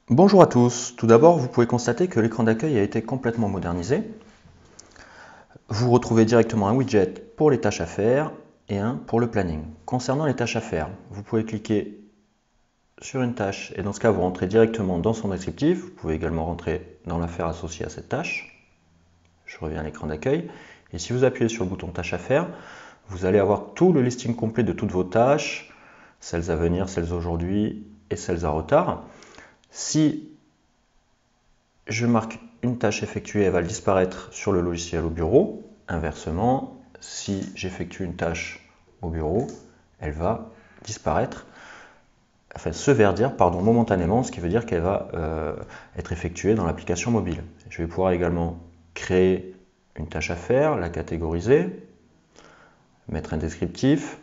Bonjour à tous, tout d'abord vous pouvez constater que l'écran d'accueil a été complètement modernisé. Vous retrouvez directement un widget pour les tâches à faire et un pour le planning. Concernant les tâches à faire, vous pouvez cliquer sur une tâche et dans ce cas vous rentrez directement dans son descriptif. Vous pouvez également rentrer dans l'affaire associée à cette tâche. Je reviens à l'écran d'accueil et si vous appuyez sur le bouton tâche à faire, vous allez avoir tout le listing complet de toutes vos tâches, celles à venir, celles d'aujourd'hui et celles à retard. Si je marque une tâche effectuée, elle va disparaître sur le logiciel au bureau. Inversement, si j'effectue une tâche au bureau, elle va disparaître, enfin se verdir momentanément, ce qui veut dire qu'elle va être effectuée dans l'application mobile. Je vais pouvoir également créer une tâche à faire, la catégoriser, mettre un descriptif.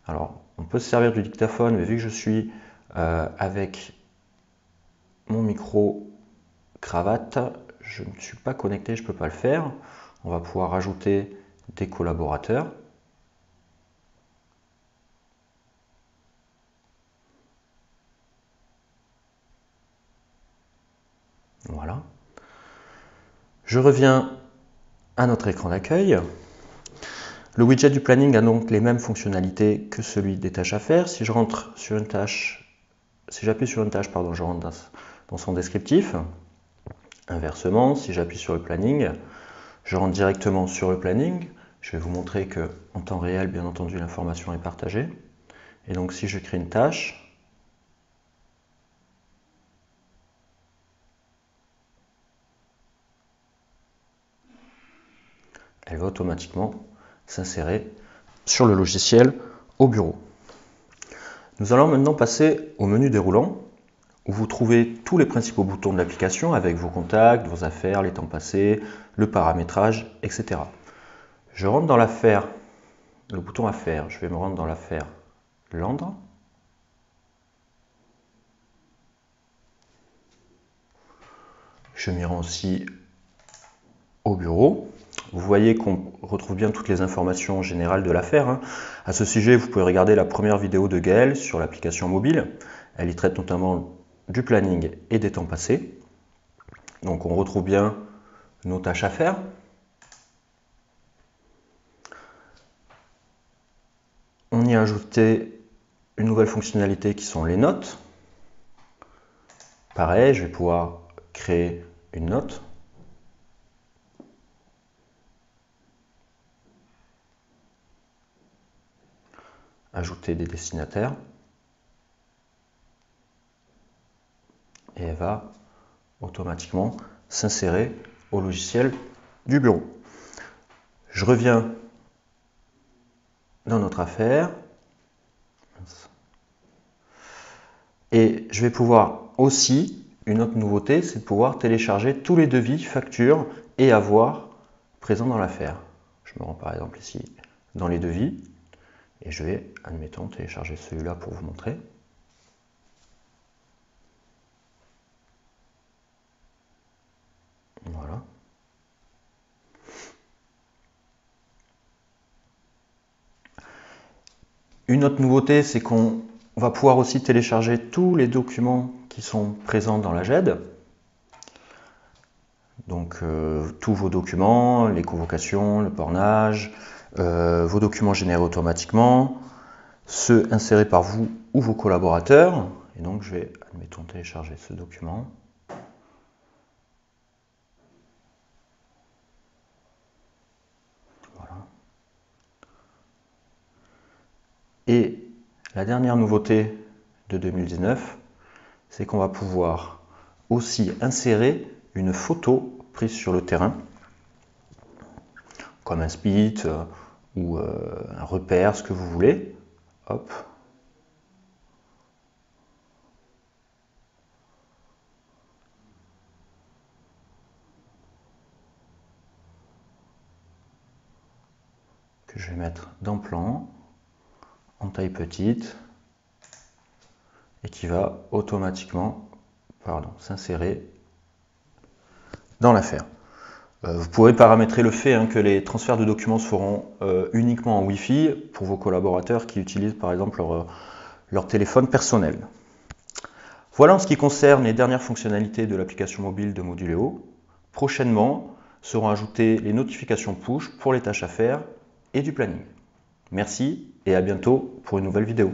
Alors, on peut se servir du dictaphone, mais vu que je suis avec mon micro cravate, je ne suis pas connecté, je ne peux pas le faire. On va pouvoir rajouter des collaborateurs. Voilà. Je reviens à notre écran d'accueil. Le widget du planning a donc les mêmes fonctionnalités que celui des tâches à faire. Si je rentre sur une tâche, si j'appuie sur une tâche, je rentre dans son descriptif. Inversement, si j'appuie sur le planning, je rentre directement sur le planning. Je vais vous montrer que en temps réel, bien entendu, l'information est partagée. Et donc, si je crée une tâche, elle va automatiquement s'insérer sur le logiciel au bureau. Nous allons maintenant passer au menu déroulant où vous trouvez tous les principaux boutons de l'application avec vos contacts, vos affaires, les temps passés, le paramétrage, etc. Je rentre dans l'affaire, le bouton affaires, je vais me rendre dans l'affaire Landre. Je m'y rends aussi au bureau. Vous voyez qu'on retrouve bien toutes les informations générales de l'affaire. À ce sujet, vous pouvez regarder la première vidéo de Gaëlle sur l'application mobile. Elle y traite notamment du planning et des temps passés. Donc on retrouve bien nos tâches à faire. On y a ajouté une nouvelle fonctionnalité qui sont les notes. Pareil, je vais pouvoir créer une note. Ajouter des destinataires. Et elle va automatiquement s'insérer au logiciel du bureau. Je reviens dans notre affaire. Et je vais pouvoir aussi, une autre nouveauté, c'est de pouvoir télécharger tous les devis, factures et avoirs présents dans l'affaire. Je me rends par exemple ici dans les devis et je vais, admettons, télécharger celui-là pour vous montrer. Voilà. Une autre nouveauté, c'est qu'on va pouvoir aussi télécharger tous les documents qui sont présents dans la GED. Donc tous vos documents, les convocations, le bornage, vos documents générés automatiquement, ceux insérés par vous ou vos collaborateurs. Et donc je vais, admettons, télécharger ce document. Voilà. Et la dernière nouveauté de 2019, c'est qu'on va pouvoir aussi insérer une photo prise sur le terrain, comme un split ou un repère, ce que vous voulez. Hop. Que je vais mettre dans plan, en taille petite, et qui va automatiquement s'insérer dans l'affaire. Vous pourrez paramétrer le fait que les transferts de documents se feront uniquement en Wi-Fi pour vos collaborateurs qui utilisent par exemple leur téléphone personnel. Voilà en ce qui concerne les dernières fonctionnalités de l'application mobile de Moduléo. Prochainement seront ajoutées les notifications push pour les tâches à faire et du planning. Merci et à bientôt pour une nouvelle vidéo.